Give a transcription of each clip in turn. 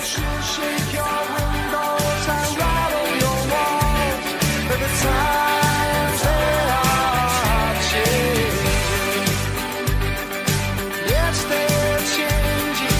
she'll shake your windows and rattle your walls. But the times they are changing. Yes, they're changing.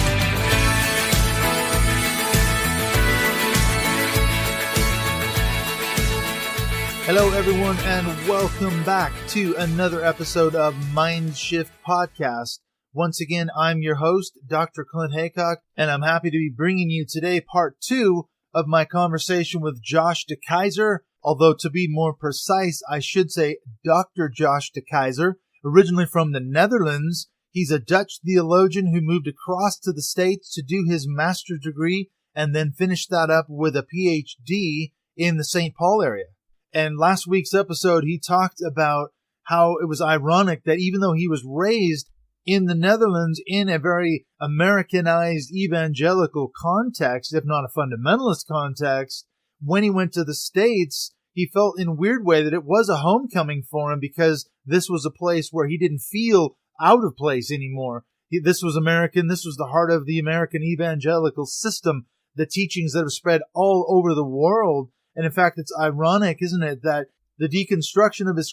Hello, everyone, and welcome back to another episode of MindShift Podcast. Once again, I'm your host, Dr. Clint Haycock, and I'm happy to be bringing you today part 2 of my conversation with Josh deKeyzer. Although, to be more precise, I should say Dr. Josh deKeyzer, originally from the Netherlands. He's a Dutch theologian who moved across to the States to do his master's degree and then finished that up with a PhD in the St. Paul area. And last week's episode, he talked about how it was ironic that even though he was raised in the Netherlands in a very Americanized evangelical context, if not a fundamentalist context, when he went to the States, he felt in a weird way that it was a homecoming for him because this was a place where he didn't feel out of place anymore. This was American. This was the heart of the American evangelical system, the teachings that have spread all over the world. And in fact, it's ironic, isn't it, that the deconstruction of his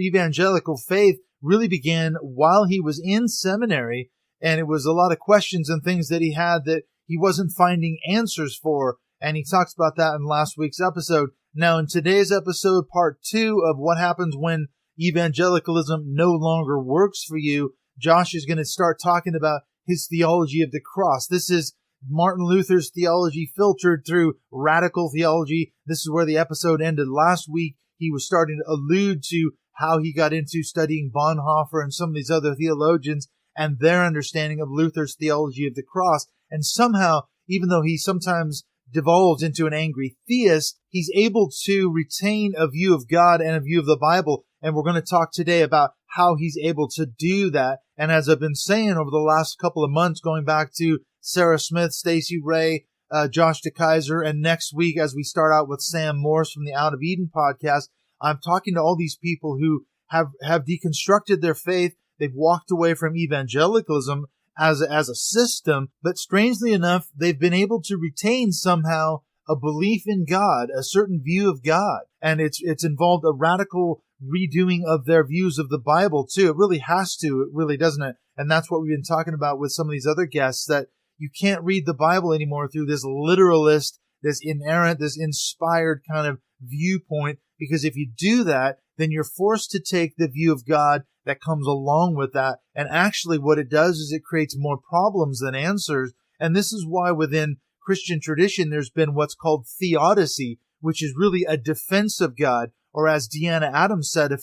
evangelical faith really began while he was in seminary, and it was a lot of questions and things that he had that he wasn't finding answers for, and he talks about that in last week's episode. Now, in today's episode, part 2 of what happens when evangelicalism no longer works for you, Josh is going to start talking about his theology of the cross. This is Martin Luther's theology filtered through radical theology. This is where the episode ended last week. He was starting to allude to how he got into studying Boenhoffer and some of these other theologians and their understanding of Luther's theology of the cross. And somehow, even though he sometimes devolves into an angry theist, he's able to retain a view of God and a view of the Bible. And we're going to talk today about how he's able to do that. And as I've been saying over the last couple of months, going back to Sarah Smith, Stacey Ray, Josh deKeyzer, and next week as we start out with Sam Morse from the Out of Eden podcast, I'm talking to all these people who have deconstructed their faith. They've walked away from evangelicalism as a system, but strangely enough, they've been able to retain somehow a belief in God, a certain view of God. And it's involved a radical redoing of their views of the Bible too. It really has to. It really doesn't it? And that's what we've been talking about with some of these other guests, that you can't read the Bible anymore through this literalist, this inerrant, this inspired kind of viewpoint. Because if you do that, then you're forced to take the view of God that comes along with that. And actually what it does is it creates more problems than answers. And this is why within Christian tradition, there's been what's called theodicy, which is really a defense of God. Or as Deanna Adams said a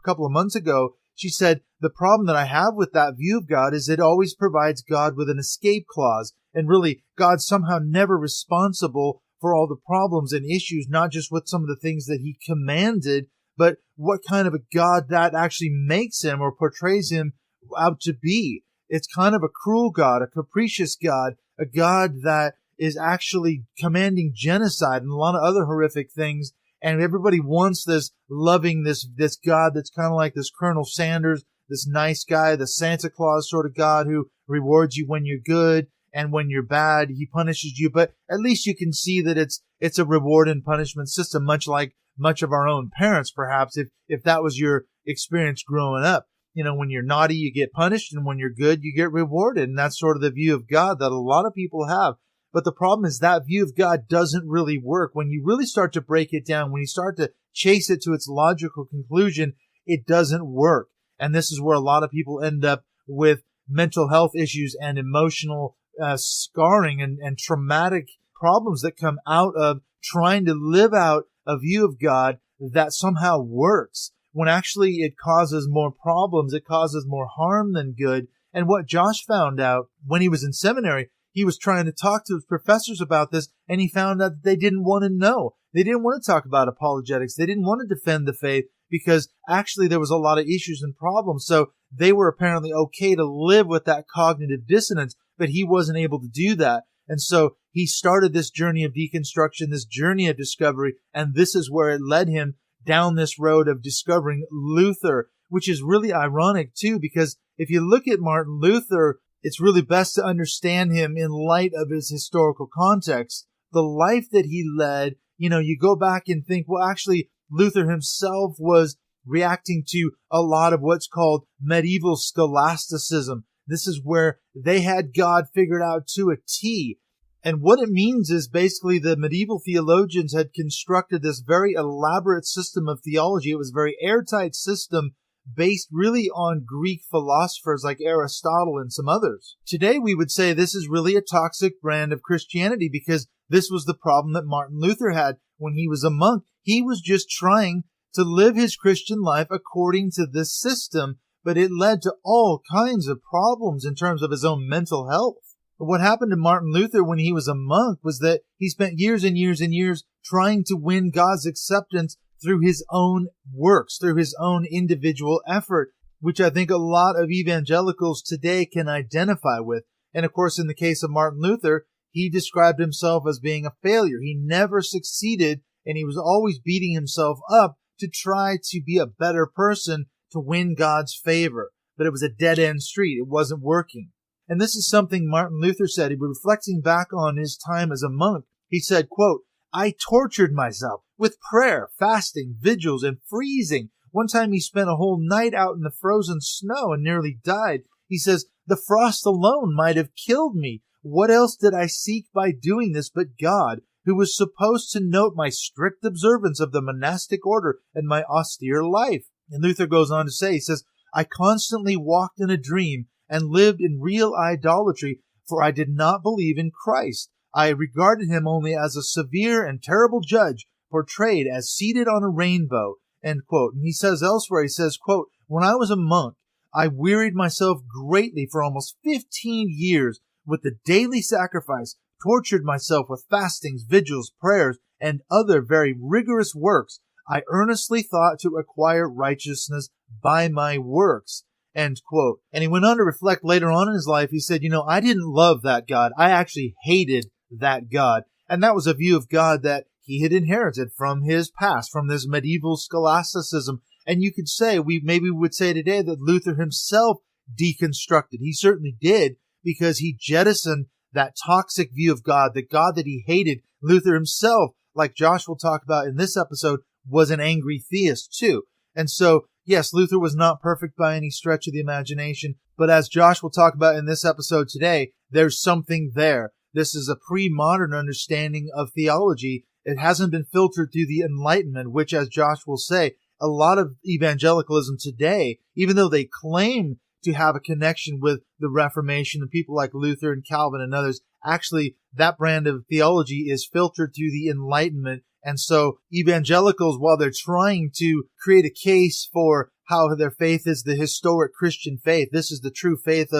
couple of months ago, she said, the problem that I have with that view of God is it always provides God with an escape clause. And really, God's somehow never responsible for all the problems and issues, not just with some of the things that he commanded, but what kind of a God that actually makes him or portrays him out to be. It's kind of a cruel God, a capricious God, a God that is actually commanding genocide and a lot of other horrific things. And everybody wants this loving, this God that's kind of like this Colonel Sanders, this nice guy, the Santa Claus sort of God who rewards you when you're good. And when you're bad, he punishes you. But at least you can see that it's a reward and punishment system, much like much of our own parents, perhaps, if that was your experience growing up. You know, when you're naughty, you get punished, and when you're good, you get rewarded. And that's sort of the view of God that a lot of people have. But the problem is that view of God doesn't really work. When you really start to break it down, when you start to chase it to its logical conclusion, it doesn't work. And this is where a lot of people end up with mental health issues and emotional scarring and traumatic problems that come out of trying to live out a view of God that somehow works, when actually it causes more problems, it causes more harm than good. And what Josh found out when he was in seminary, he was trying to talk to his professors about this, and he found out that they didn't want to know. They didn't want to talk about apologetics. They didn't want to defend the faith because actually there was a lot of issues and problems. So they were apparently okay to live with that cognitive dissonance, but he wasn't able to do that. And so he started this journey of deconstruction, this journey of discovery, and this is where it led him down this road of discovering Luther, which is really ironic too, because if you look at Martin Luther, it's really best to understand him in light of his historical context. The life that he led, you go back and think, well, actually, Luther himself was reacting to a lot of what's called medieval scholasticism. This is where they had God figured out to a T. And what it means is basically the medieval theologians had constructed this very elaborate system of theology. It was a very airtight system based really on Greek philosophers like Aristotle and some others. Today we would say this is really a toxic brand of Christianity because this was the problem that Martin Luther had when he was a monk. He was just trying to live his Christian life according to this system, but it led to all kinds of problems in terms of his own mental health. What happened to Martin Luther when he was a monk was that he spent years and years and years trying to win God's acceptance through his own works, through his own individual effort, which I think a lot of evangelicals today can identify with. And of course, in the case of Martin Luther, he described himself as being a failure. He never succeeded, and he was always beating himself up to try to be a better person to win God's favor. But it was a dead-end street. It wasn't working. And this is something Martin Luther said. He was reflecting back on his time as a monk. He said, quote, "I tortured myself with prayer, fasting, vigils, and freezing. One time he spent a whole night out in the frozen snow and nearly died. He says, the frost alone might have killed me. What else did I seek by doing this but God, who was supposed to note my strict observance of the monastic order and my austere life?" And Luther goes on to say, he says, "I constantly walked in a dream and lived in real idolatry, for I did not believe in Christ. I regarded him only as a severe and terrible judge, portrayed as seated on a rainbow." End quote. And he says elsewhere, he says, quote, "When I was a monk, I wearied myself greatly for almost 15 years with the daily sacrifice, tortured myself with fastings, vigils, prayers, and other very rigorous works. I earnestly thought to acquire righteousness by my works." End quote. And he went on to reflect later on in his life. He said, I didn't love that God. I actually hated that God. And that was a view of God that he had inherited from his past, from this medieval scholasticism. And you could say, we would say today that Luther himself deconstructed. He certainly did, because he jettisoned that toxic view of God, the God that he hated. Luther himself, like Josh will talk about in this episode, was an angry theist too. And so, yes, Luther was not perfect by any stretch of the imagination, but as Josh will talk about in this episode today, there's something there. This is a pre-modern understanding of theology. It hasn't been filtered through the Enlightenment, which, as Josh will say, a lot of evangelicalism today, even though they claim to have a connection with the Reformation and people like Luther and Calvin and others, actually that brand of theology is filtered through the Enlightenment. And so evangelicals, while they're trying to create a case for how their faith is the historic Christian faith, this is the true faith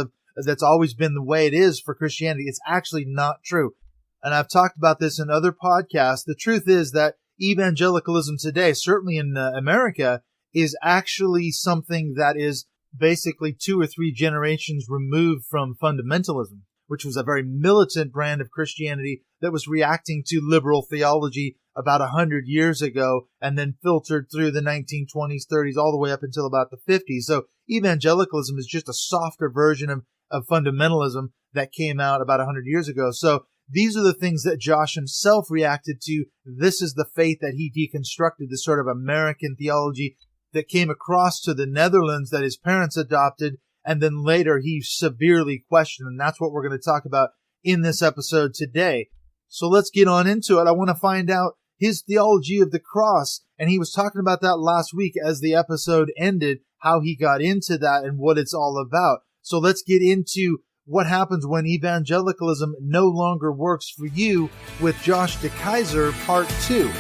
that's always been the way it is for Christianity, it's actually not true. And I've talked about this in other podcasts. The truth is that evangelicalism today, certainly in America, is actually something that is basically 2 or 3 generations removed from fundamentalism, which was a very militant brand of Christianity that was reacting to liberal theology about 100 years ago and then filtered through the 1920s, 30s, all the way up until about the 50s. So evangelicalism is just a softer version of fundamentalism that came out about 100 years ago. So these are the things that Josh himself reacted to. This is the faith that he deconstructed, this sort of American theology that came across to the Netherlands that his parents adopted, and then later he severely questioned. And that's what we're going to talk about in this episode today. So let's get on into it. I want to find out his theology of the cross. And he was talking about that last week as the episode ended, how he got into that and what it's all about. So let's get into what happens when evangelicalism no longer works for you with Josh deKeyzer, Part 2.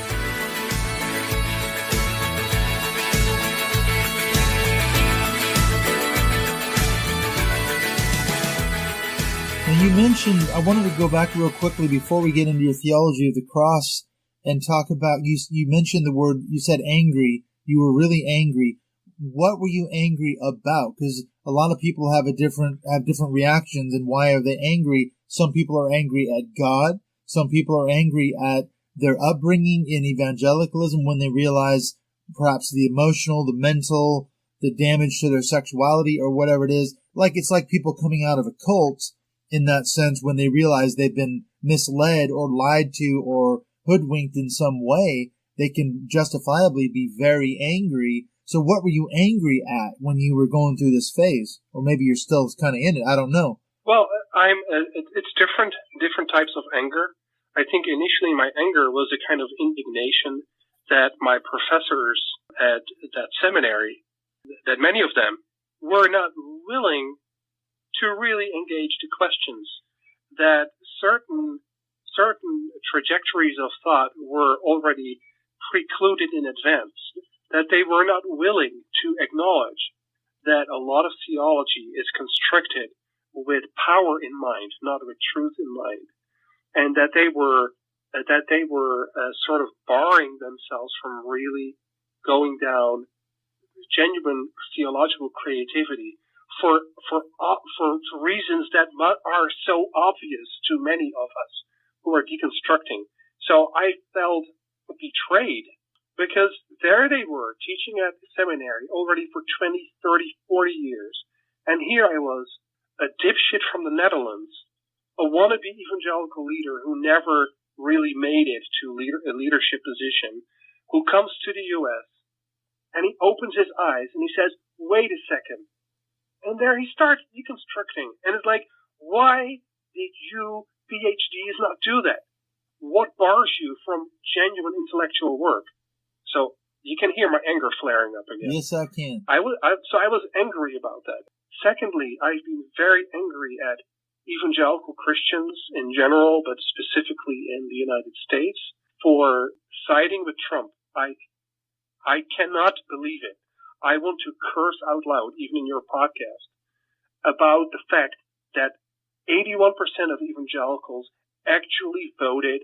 And you mentioned, I wanted to go back real quickly before we get into your theology of the cross and talk about, you mentioned the word, you said angry. You were really angry. What were you angry about? Because a lot of people have different reactions, and why are they angry? Some people are angry at God. Some people are angry at their upbringing in evangelicalism when they realize perhaps the emotional, the mental, the damage to their sexuality or whatever it is. like it's like people coming out of a cult in that sense when they realize they've been misled or lied to or hoodwinked in some way. They can justifiably be very angry. So what were you angry at when you were going through this phase? Or maybe you're still kind of in it. I don't know. Well, it's different types of anger. I think initially my anger was a kind of indignation that my professors at that seminary, that many of them were not willing to really engage the questions, that certain trajectories of thought were already precluded in advance, that they were not willing to acknowledge that a lot of theology is constructed with power in mind, not with truth in mind, and that they were sort of barring themselves from really going down genuine theological creativity for reasons that are so obvious to many of us who are deconstructing. So I felt betrayed because there they were teaching at the seminary already for 20, 30, 40 years. And here I was, a dipshit from the Netherlands, a wannabe evangelical leader who never really made it to a leadership position, who comes to the U.S. and he opens his eyes and he says, wait a second. And there he starts deconstructing. And it's like, why did you PhDs not do that? What bars you from genuine intellectual work? So you can hear my anger flaring up again. Yes, I can. I was angry about that. Secondly, I've been very angry at evangelical Christians in general, but specifically in the United States, for siding with Trump. I cannot believe it. I want to curse out loud, even in your podcast, about the fact that 81% of evangelicals actually voted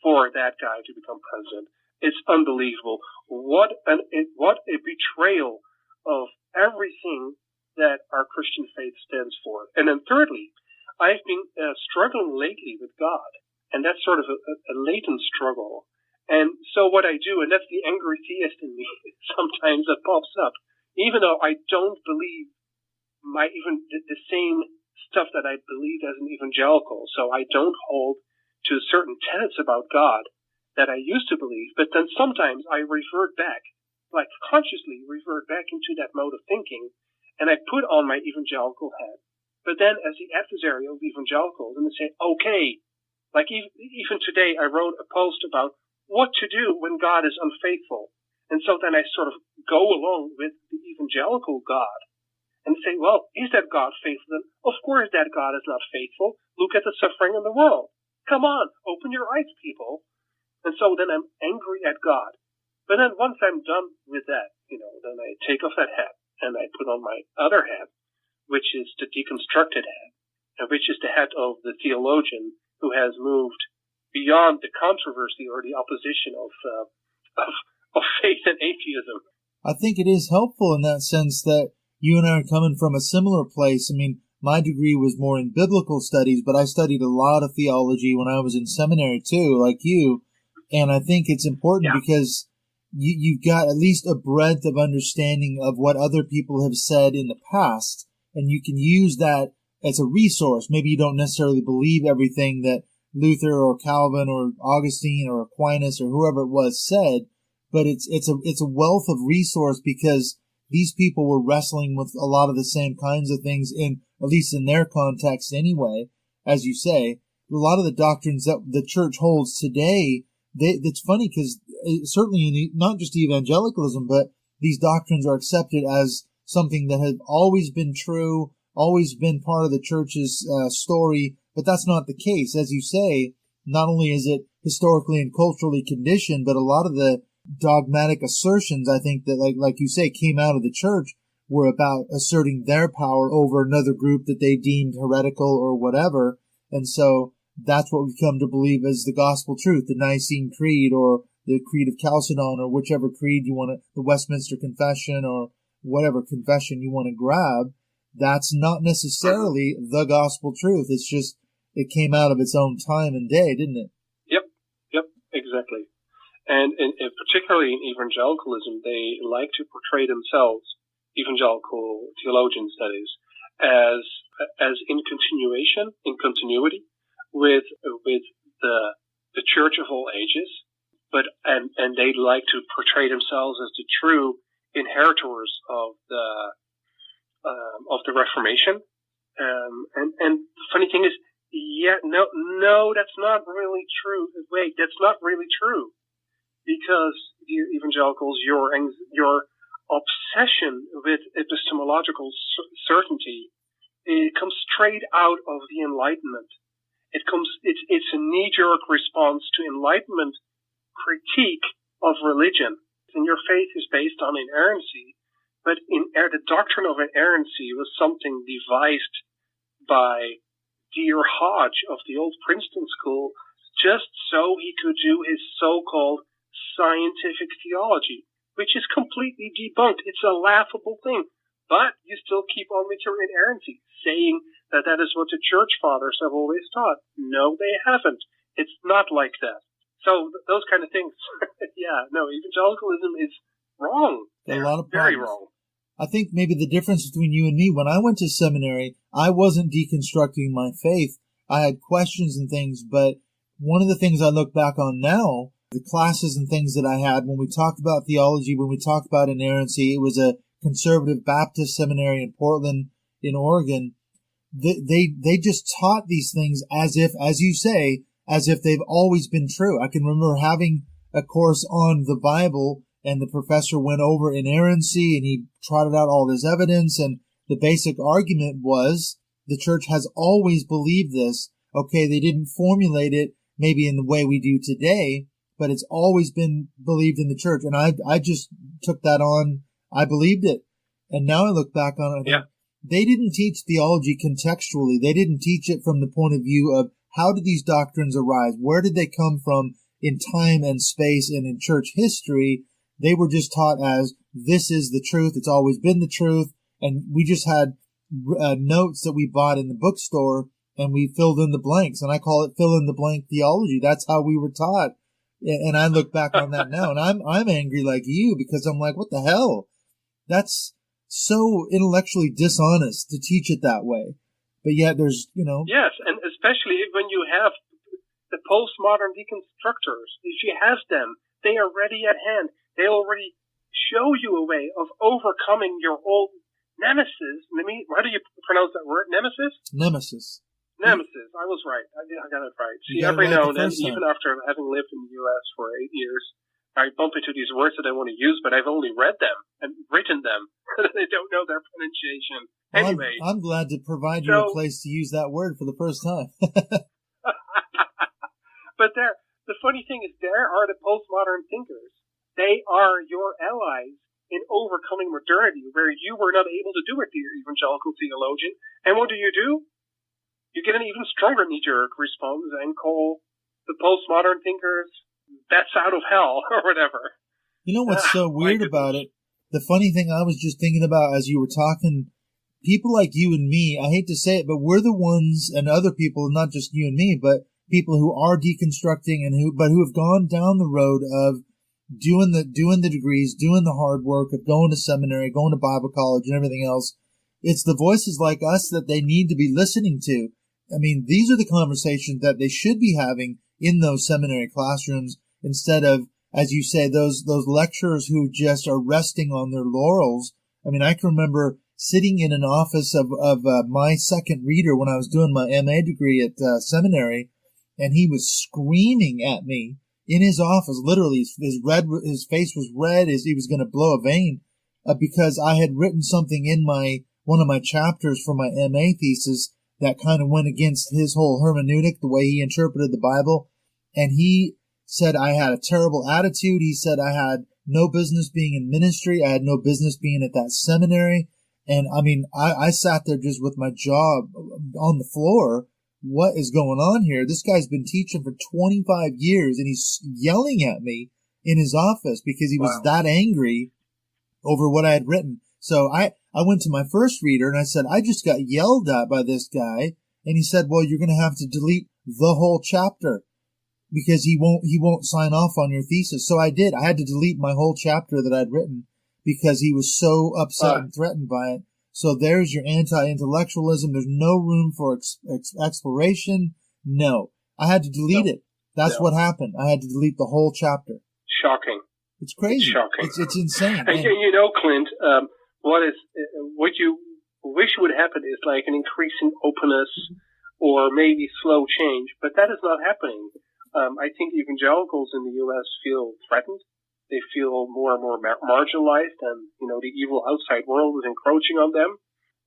for that guy to become president. It's unbelievable. What a betrayal of everything that our Christian faith stands for. And then thirdly, I've been struggling lately with God, and that's sort of a latent struggle. And so what I do, and that's the angry theist in me, sometimes that pops up, even though I don't believe the same stuff that I believed as an evangelical. So I don't hold to certain tenets about God that I used to believe, but then sometimes I revert back, like consciously revert back into that mode of thinking, and I put on my evangelical hat. But then as the adversary of evangelicals, and they say, okay, like even today I wrote a post about what to do when God is unfaithful. And so then I sort of go along with the evangelical God and say, well, is that God faithful? Then of course that God is not faithful. Look at the suffering in the world. Come on, open your eyes, people. And so then I'm angry at God. But then once I'm done with that, then I take off that hat and I put on my other hat, which is the deconstructed hat, and which is the hat of the theologian who has moved beyond the controversy or the opposition of faith and atheism. I think it is helpful in that sense that you and I are coming from a similar place. I mean, my degree was more in biblical studies, but I studied a lot of theology when I was in seminary too, like you. And I think it's important because you've got at least a breadth of understanding of what other people have said in the past, and you can use that as a resource. Maybe you don't necessarily believe everything that Luther or Calvin or Augustine or Aquinas or whoever it was said, but it's a wealth of resource because these people were wrestling with a lot of the same kinds of things at least in their context anyway. As you say, a lot of the doctrines that the church holds today, it's funny because certainly in not just evangelicalism, but these doctrines are accepted as something that has always been true, always been part of the church's story. But that's not the case. As you say, not only is it historically and culturally conditioned, but a lot of the dogmatic assertions, I think, that like you say, came out of the church were about asserting their power over another group that they deemed heretical or whatever. And so that's what we come to believe as the gospel truth, the Nicene Creed or the Creed of Chalcedon or whichever creed you want to, the Westminster Confession or whatever confession you want to grab. That's not necessarily the gospel truth. It's just, it came out of its own time and day, didn't it? Yep, exactly. And particularly in evangelicalism, they like to portray themselves, evangelical theologians that is, as in continuity with the Church of all ages, and they like to portray themselves as the true inheritors of the Reformation. And the funny thing is, no, that's not really true. Wait, that's not really true, because dear evangelicals, your obsession with epistemological certainty, it comes straight out of the Enlightenment. It's a knee-jerk response to Enlightenment critique of religion. And your faith is based on inerrancy, but the doctrine of inerrancy was something devised by dear Hodge of the old Princeton school, just so he could do his so-called scientific theology, which is completely debunked. It's a laughable thing. But you still keep on with your inerrancy, saying that is what the church fathers have always taught. No, they haven't. It's not like that. So those kind of things, evangelicalism is wrong. A lot of very problems. wrong. I think maybe the difference between you and me, when I went to seminary, I wasn't deconstructing my faith. I had questions and things, but one of the things I look back on now, the classes and things that I had, when we talked about theology, when we talked about inerrancy, it was a conservative Baptist seminary in Portland, in Oregon. They just taught these things as if, as you say, as if they've always been true. I can remember having a course on the Bible, and the professor went over inerrancy, and he trotted out all this evidence, and the basic argument was the church has always believed this. Okay, they didn't formulate it maybe in the way we do today, but it's always been believed in the church. And I just took that on. I believed it. And now I look back on it. Yeah. They didn't teach theology contextually. They didn't teach it from the point of view of how did these doctrines arise? Where did they come from in time and space and in church history? They were just taught as this is the truth. It's always been the truth. And we just had notes that we bought in the bookstore, and we filled in the blanks. And I call it fill in the blank theology. That's how we were taught. And I look back on that now, and I'm angry like you, because I'm like, what the hell? That's so intellectually dishonest to teach it that way. But yet there's, Yes, and especially when you have the postmodern deconstructors, if you have them, they are ready at hand. They already show you a way of overcoming your old nemesis. How do you pronounce that word? Nemesis? Nemesis. Nemesis. I was right. I got it right. See, every now and then, even after having lived in the U.S. for 8 years, I bump into these words that I want to use, but I've only read them and written them. I don't know their pronunciation. Well, Anyway. I'm glad to provide you a place to use that word for the first time. But the funny thing is, there are the postmodern thinkers. They are your allies in overcoming modernity, where you were not able to do it, dear evangelical theologian. And what do? You get an even stronger knee-jerk response and call the postmodern thinkers bats out of hell or whatever. You know what's so weird about it? The funny thing I was just thinking about as you were talking, people like you and me, I hate to say it, but we're the ones, and other people, not just you and me, but people who are deconstructing and who have gone down the road of doing the degrees, doing the hard work of going to seminary, going to Bible college and everything else. It's the voices like us that they need to be listening to. I mean, these are the conversations that they should be having in those seminary classrooms, instead of, as you say, those lecturers who just are resting on their laurels. I mean, I can remember sitting in an office of my second reader when I was doing my MA degree at seminary, and he was screaming at me in his office. Literally, his face was red as he was going to blow a vein, because I had written something in one of my chapters for my MA thesis that kind of went against his whole hermeneutic, the way he interpreted the Bible. And he said I had a terrible attitude. He said I had no business being in ministry. I had no business being at that seminary. And I mean, I sat there just with my jaw on the floor. What is going on here? This guy's been teaching for 25 years, and he's yelling at me in his office because he was that angry over what I had written. So I went to my first reader and I said, I just got yelled at by this guy. And he said, well, you're going to have to delete the whole chapter because he won't sign off on your thesis. So I did. I had to delete my whole chapter that I'd written because he was so upset and threatened by it. So there's your anti-intellectualism. There's no room for exploration. No. I had to delete it. That's what happened. I had to delete the whole chapter. Shocking. It's crazy. It's shocking. It's insane. And you know, Clint, what you wish would happen is like an increasing openness or maybe slow change, but that is not happening. I think evangelicals in the U.S. feel threatened. They feel more and more marginalized, and the evil outside world is encroaching on them.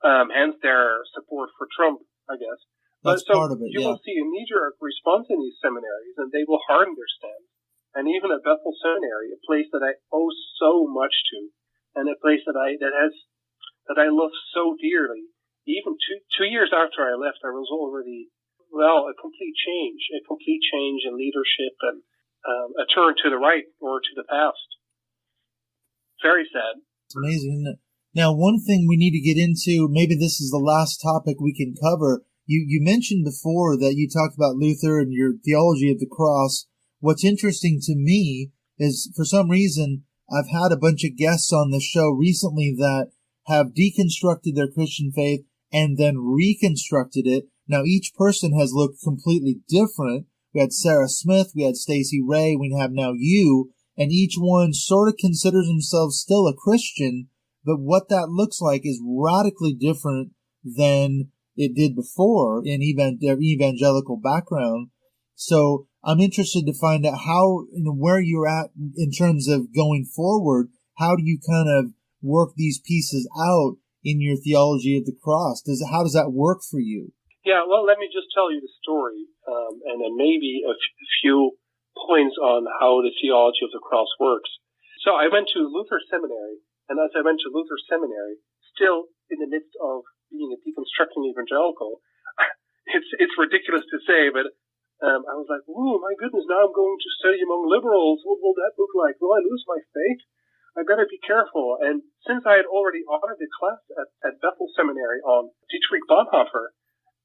Hence their support for Trump, I guess. That's part of it. You will see a knee-jerk response in these seminaries, and they will harden their stance. And even at Bethel Seminary, a place that I owe so much to, and a place that I love so dearly. Even two years after I left, there was already a complete change in leadership and a turn to the right or to the past. Very sad. It's amazing, isn't it? Now, one thing we need to get into, maybe this is the last topic we can cover. You mentioned before that you talked about Luther and your theology of the cross. What's interesting to me is, for some reason, I've had a bunch of guests on the show recently that have deconstructed their Christian faith and then reconstructed it. Now, each person has looked completely different. We had Sarah Smith, we had Stacey Ray, we have now you, and each one sort of considers themselves still a Christian, but what that looks like is radically different than it did before in their evangelical background. So I'm interested to find out how, where you're at in terms of going forward. How do you kind of work these pieces out in your theology of the cross? How does that work for you? Yeah, well, let me just tell you the story, and then maybe a few points on how the theology of the cross works. So I went to Luther Seminary, and as I went to Luther Seminary, still in the midst of being a deconstructing evangelical, it's ridiculous to say, but I was like, "Ooh, my goodness! Now I'm going to study among liberals. What will that look like? Will I lose my faith? I better be careful." And since I had already honored a class at Bethel Seminary on Deitrich Boenhoffer,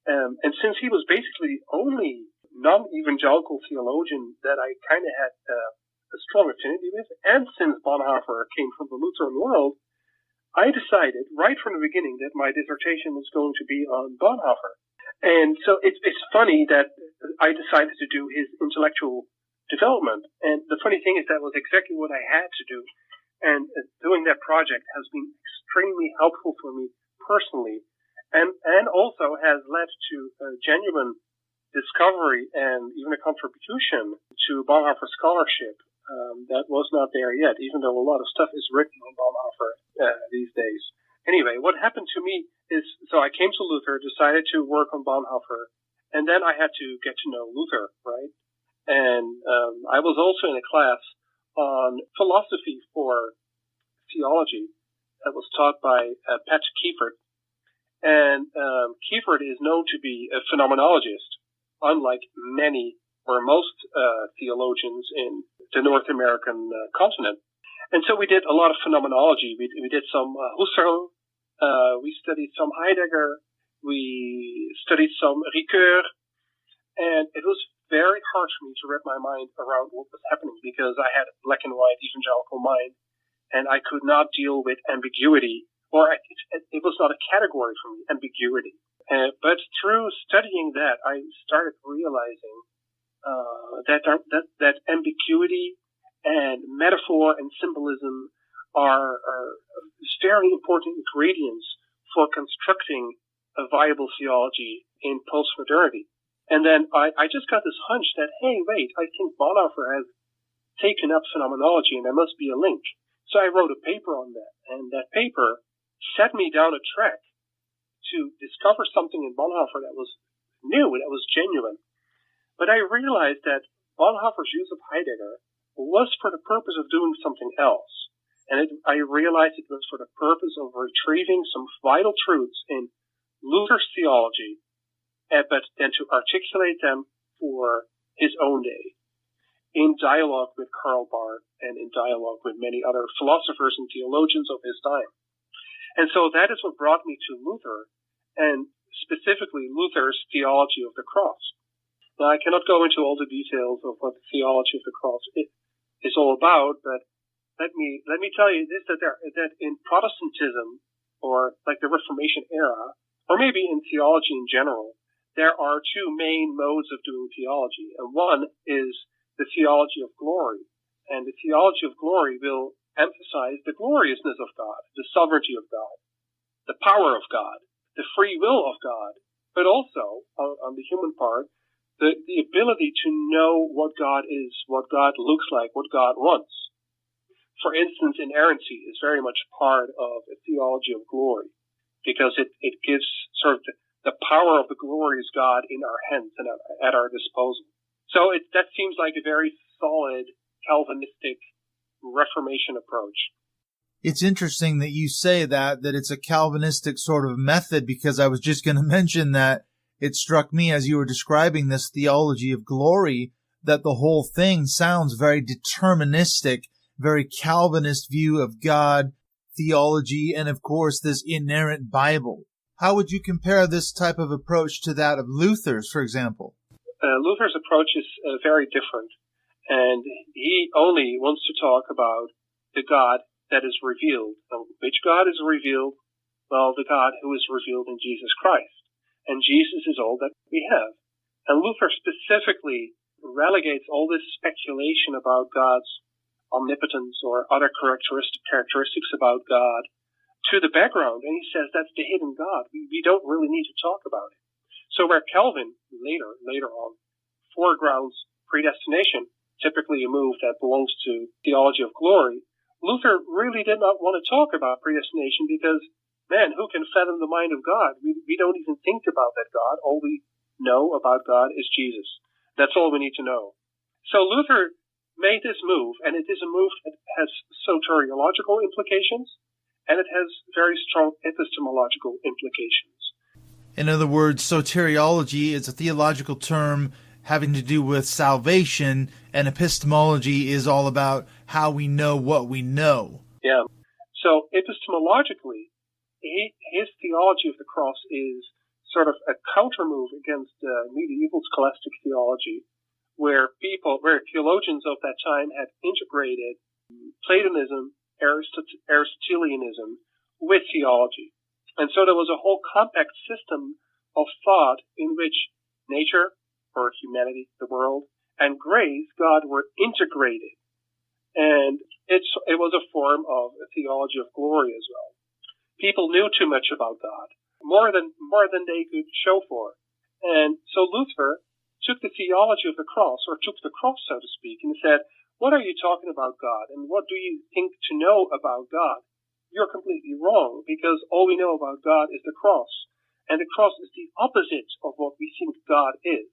and since he was basically the only non-evangelical theologian that I kind of had a strong affinity with, and since Boenhoffer came from the Lutheran world, I decided right from the beginning that my dissertation was going to be on Boenhoffer. And so it's funny that I decided to do his intellectual development. And the funny thing is that was exactly what I had to do. And doing that project has been extremely helpful for me personally, and also has led to a genuine discovery and even a contribution to Bonhoeffer scholarship that was not there yet, even though a lot of stuff is written on Bonhoeffer these days. Anyway, what happened to me is, so I came to Luther, decided to work on Bonhoeffer, and then I had to get to know Luther, right? And I was also in a class on philosophy for theology that was taught by Pat Kiefert. And Kiefert is known to be a phenomenologist, unlike many or most theologians in the North American continent. And so we did a lot of phenomenology. We did some Husserl, we studied some Heidegger, we studied some Ricoeur, and it was very hard for me to wrap my mind around what was happening because I had a black and white evangelical mind, and I could not deal with ambiguity, or it was not a category for me, ambiguity. But through studying that, I started realizing that ambiguity and metaphor and symbolism are very important ingredients for constructing a viable theology in postmodernity. And then I just got this hunch that, hey, wait, I think Bonhoeffer has taken up phenomenology and there must be a link. So I wrote a paper on that, and that paper set me down a track to discover something in Bonhoeffer that was new, that was genuine. But I realized that Bonhoeffer's use of Heidegger was for the purpose of doing something else. And I realized it was for the purpose of retrieving some vital truths in Luther's theology, but then to articulate them for his own day, in dialogue with Karl Barth and in dialogue with many other philosophers and theologians of his time. And so that is what brought me to Luther, and specifically Luther's theology of the cross. Now, I cannot go into all the details of what the theology of the cross is all about, but let me tell you this, that in Protestantism, or like the Reformation era, or maybe in theology in general, there are two main modes of doing theology. And one is the theology of glory. And the theology of glory will emphasize the gloriousness of God, the sovereignty of God, the power of God, the free will of God, but also, on the human part, the ability to know what God is, what God looks like, what God wants. For instance, inerrancy is very much part of a theology of glory, because it gives sort of the power of the glorious God in our hands and at our disposal. So that seems like a very solid Calvinistic Reformation approach. It's interesting that you say that it's a Calvinistic sort of method, because I was just going to mention that it struck me as you were describing this theology of glory that the whole thing sounds very deterministic, very Calvinist view of God, theology, and of course this inerrant Bible. How would you compare this type of approach to that of Luther's, for example? Luther's approach is very different, and he only wants to talk about the God that is revealed. Which God is revealed? Well, the God who is revealed in Jesus Christ. And Jesus is all that we have. And Luther specifically relegates all this speculation about God's omnipotence or other characteristics about God to the background, and he says that's the hidden God. We don't really need to talk about it. So where Calvin later on foregrounds predestination, typically a move that belongs to theology of glory, Luther really did not want to talk about predestination because, man, who can fathom the mind of God? We don't even think about that God. All we know about God is Jesus. That's all we need to know. So Luther made this move, and it is a move that has soteriological implications, and it has very strong epistemological implications. In other words, soteriology is a theological term having to do with salvation, and epistemology is all about how we know what we know. Yeah. So epistemologically, his theology of the cross is sort of a counter-move against medieval scholastic theology, where theologians of that time had integrated Platonism, Aristotelianism with theology. And so there was a whole compact system of thought in which nature, or humanity, the world, and grace, God, were integrated. And it was a form of a theology of glory as well. People knew too much about God, more than they could show for. And so Luther took the theology of the cross, or took the cross, so to speak, and said, what are you talking about God, and what do you think to know about God? You're completely wrong, because all we know about God is the cross. And the cross is the opposite of what we think God is.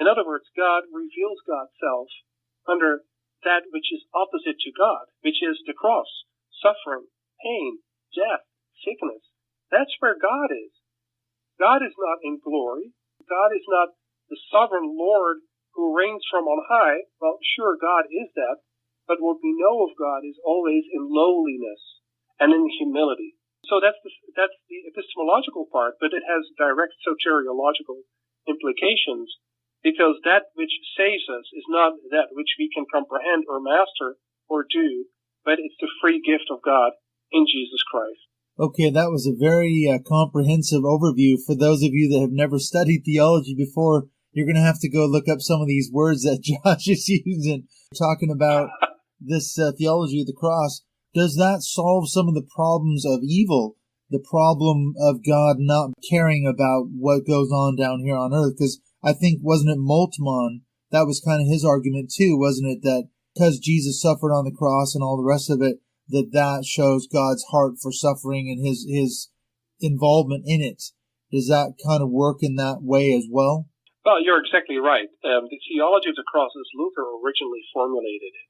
In other words, God reveals God's self under that which is opposite to God, which is the cross, suffering, pain, death, sickness. That's where God is. God is not in glory. God is not the sovereign Lord who reigns from on high. Well, sure, God is that, but what we know of God is always in lowliness and in humility. So that's the epistemological part, but it has direct soteriological implications, because that which saves us is not that which we can comprehend or master or do, but it's the free gift of God in Jesus Christ. Okay, that was a very comprehensive overview. For those of you that have never studied theology before, you're going to have to go look up some of these words that Josh is using, talking about this theology of the cross. Does that solve some of the problems of evil, the problem of God not caring about what goes on down here on earth? Because I think, wasn't it Moltmann, that was kind of his argument too, wasn't it, that because Jesus suffered on the cross and all the rest of it, that shows God's heart for suffering and his involvement in it. Does that kind of work in that way as well? Well, you're exactly right. The theology of the cross as Luther originally formulated it.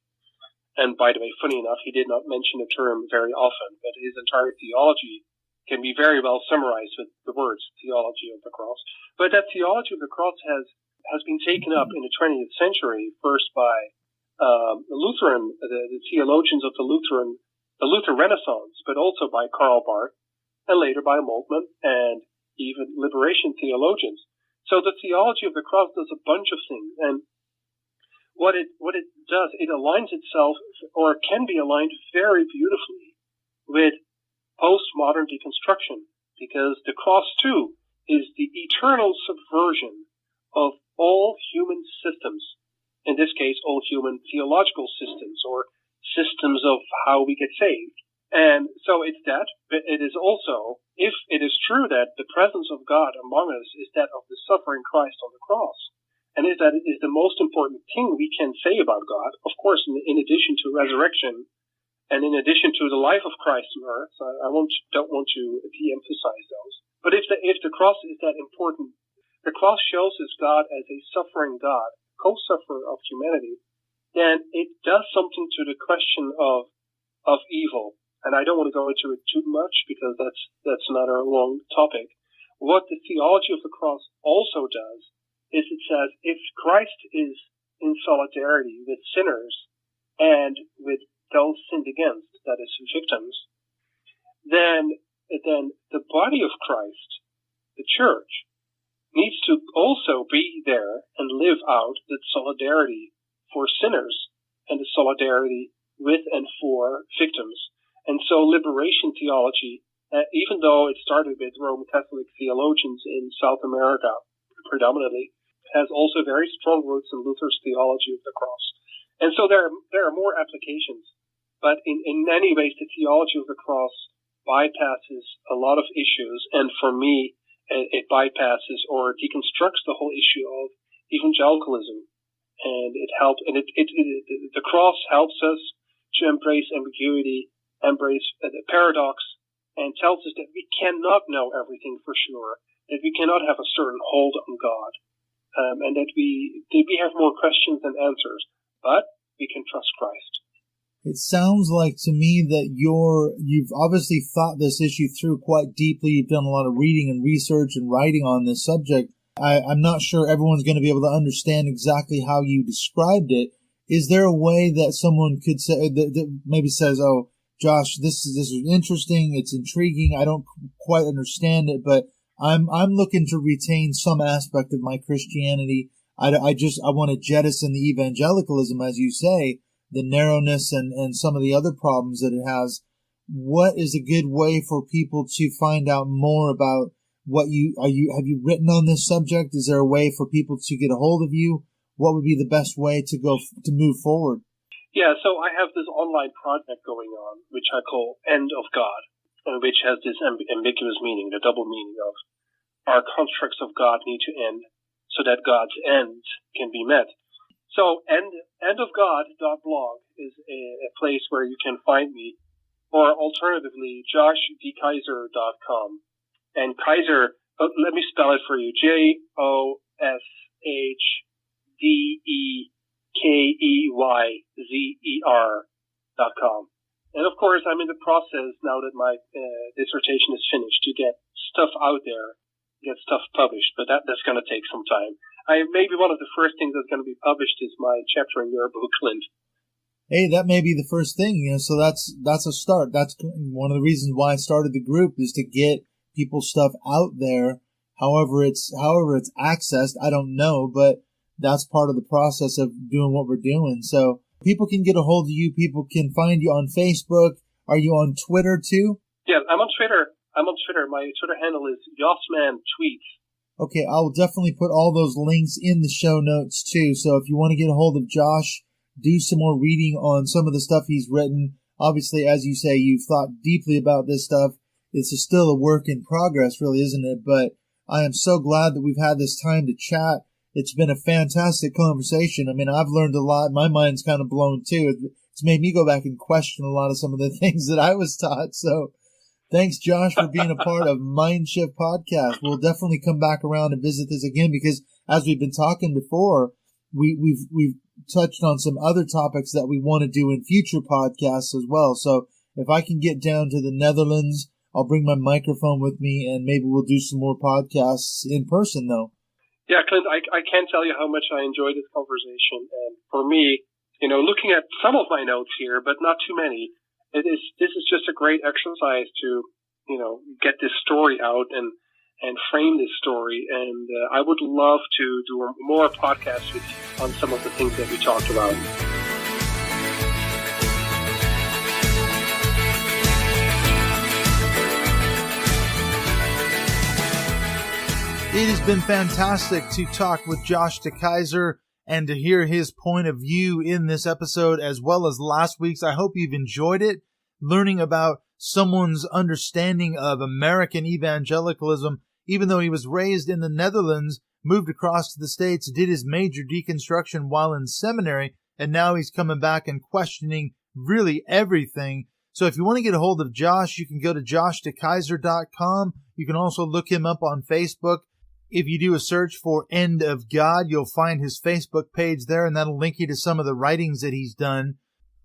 And by the way, funny enough, he did not mention the term very often, but his entire theology can be very well summarized with the words theology of the cross. But that theology of the cross has been taken up in the 20th century, first by the theologians of the Luther Renaissance, but also by Karl Barth, and later by Moltmann, and even liberation theologians. So the theology of the cross does a bunch of things, and what it does, it aligns itself, or can be aligned very beautifully with postmodern deconstruction, because the cross too is the eternal subversion of all human systems, in this case all human theological systems or systems of how we get saved. And so it's that, but it is also, if it is true that the presence of God among us is that of the suffering Christ on the cross, and if that is the most important thing we can say about God, of course, in addition to resurrection, and in addition to the life of Christ on earth, I don't want to de-emphasize those. But if the cross is that important, the cross shows us God as a suffering God, co-sufferer of humanity, then it does something to the question of evil. And I don't want to go into it too much because that's another long topic. What the theology of the cross also does is it says if Christ is in solidarity with sinners and with those sinned against, that is, victims, then the body of Christ, the church, needs to also be there and live out the solidarity for sinners and the solidarity with and for victims. And so liberation theology, even though it started with Roman Catholic theologians in South America predominantly, has also very strong roots in Luther's theology of the cross. And so there are more applications. But in many ways, the theology of the cross bypasses a lot of issues. And for me, it bypasses or deconstructs the whole issue of evangelicalism. And the cross helps us to embrace ambiguity, embrace the paradox, and tells us that we cannot know everything for sure, that we cannot have a certain hold on God, and that we have more questions than answers, but we can trust Christ. It sounds like to me that you've obviously thought this issue through quite deeply. You've done a lot of reading and research and writing on this subject. I'm not sure everyone's going to be able to understand exactly how you described it. Is there a way that someone could say that maybe says, "Oh, Josh, this is interesting. It's intriguing. I don't quite understand it, but I'm looking to retain some aspect of my Christianity. I want to jettison the evangelicalism, as you say, the narrowness and some of the other problems that it has." What is a good way for people to find out more about have you written on this subject? Is there a way for people to get a hold of you? What would be the best way to move forward? Yeah, so I have this online project going on, which I call End of God, which has this ambiguous meaning, the double meaning of our constructs of God need to end so that God's end can be met. So endofgod.blog is a place where you can find me, or alternatively, deKeyzer.com. And Keyzer, let me spell it for you, JOSHDEKEYZER.com. And of course, I'm in the process now that my dissertation is finished to get stuff out there, get stuff published, but that's going to take some time. Maybe one of the first things that's going to be published is my chapter in your book, Clint. Hey, that may be the first thing, so that's a start. That's one of the reasons why I started the group, is to get people's stuff out there. However it's accessed, I don't know, but that's part of the process of doing what we're doing. So people can get a hold of you. People can find you on Facebook. Are you on Twitter too? Yeah, I'm on Twitter. My Twitter handle is YossmanTweets. Okay, I'll definitely put all those links in the show notes too. So if you want to get a hold of Josh, do some more reading on some of the stuff he's written. Obviously, as you say, you've thought deeply about this stuff. It's still a work in progress, really, isn't it? But I am so glad that we've had this time to chat. It's been a fantastic conversation. I mean, I've learned a lot. My mind's kind of blown too. It's made me go back and question a lot of some of the things that I was taught. So thanks, Josh, for being a part of MindShift podcast. We'll definitely come back around and visit this again, because as we've been talking before, we've touched on some other topics that we want to do in future podcasts as well. So if I can get down to the Netherlands, I'll bring my microphone with me, and maybe we'll do some more podcasts in person, though. Yeah, Clint, I can't tell you how much I enjoyed this conversation. And for me, looking at some of my notes here, but not too many, this is just a great exercise to, get this story out and frame this story. And I would love to do more podcasts with you on some of the things that we talked about. It has been fantastic to talk with Josh deKeyzer and to hear his point of view in this episode as well as last week's. I hope you've enjoyed it, learning about someone's understanding of American evangelicalism, even though he was raised in the Netherlands, moved across to the States, did his major deconstruction while in seminary, and now he's coming back and questioning really everything. So if you want to get a hold of Josh, you can go to joshdekeyzer.com. You can also look him up on Facebook. If you do a search for End of God, you'll find his Facebook page there, and that'll link you to some of the writings that he's done.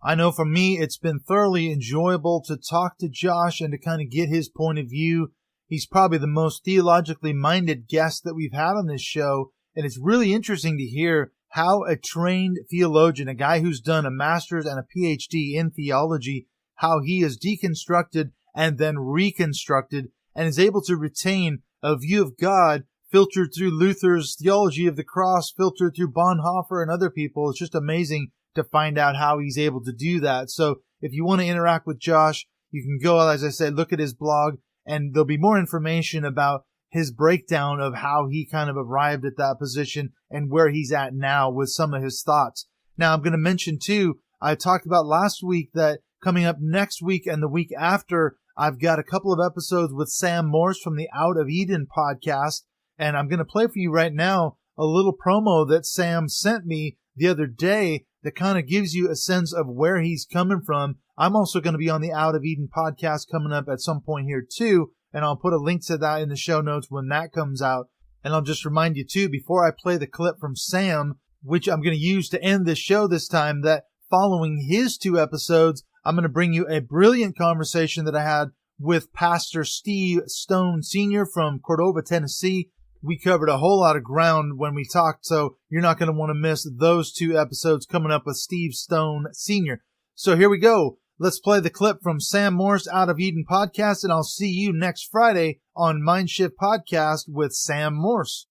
I know for me, it's been thoroughly enjoyable to talk to Josh and to kind of get his point of view. He's probably the most theologically minded guest that we've had on this show, and it's really interesting to hear how a trained theologian, a guy who's done a master's and a PhD in theology, how he is deconstructed and then reconstructed and is able to retain a view of God filtered through Luther's theology of the cross, filtered through Boenhoffer and other people. It's just amazing to find out how he's able to do that. So if you want to interact with Josh, you can go, as I said, look at his blog, and there'll be more information about his breakdown of how he kind of arrived at that position and where he's at now with some of his thoughts. Now, I'm going to mention, too, I talked about last week that coming up next week and the week after, I've got a couple of episodes with Sam Morse from the Out of Eden podcast. And I'm going to play for you right now a little promo that Sam sent me the other day that kind of gives you a sense of where he's coming from. I'm also going to be on the Out of Eden podcast coming up at some point here too, and I'll put a link to that in the show notes when that comes out. And I'll just remind you too, before I play the clip from Sam, which I'm going to use to end this show this time, that following his 2 episodes, I'm going to bring you a brilliant conversation that I had with Pastor Steve Stone Sr. from Cordova, Tennessee. We covered a whole lot of ground when we talked, so you're not going to want to miss those 2 episodes coming up with Steve Stone Sr. So here we go. Let's play the clip from Sam Morse Out of Eden podcast, and I'll see you next Friday on MindShift podcast with Sam Morse.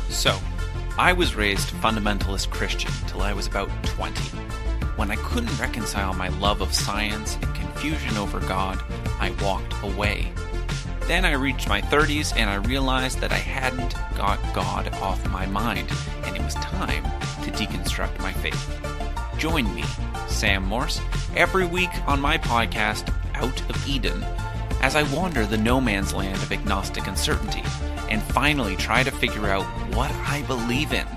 So, I was raised fundamentalist Christian till I was about 20. When I couldn't reconcile my love of science and confusion over God, I walked away. Then I reached my 30s and I realized that I hadn't got God off my mind, and it was time to deconstruct my faith. Join me, Sam Morse, every week on my podcast, Out of Eden, as I wander the no man's land of agnostic uncertainty and finally try to figure out what I believe in.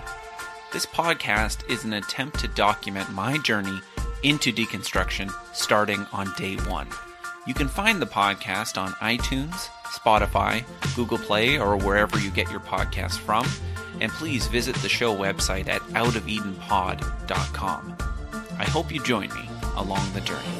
This podcast is an attempt to document my journey into deconstruction starting on day 1. You can find the podcast on iTunes, Spotify, Google Play, or wherever you get your podcasts from. And please visit the show website at outofeldenpod.com. I hope you join me along the journey.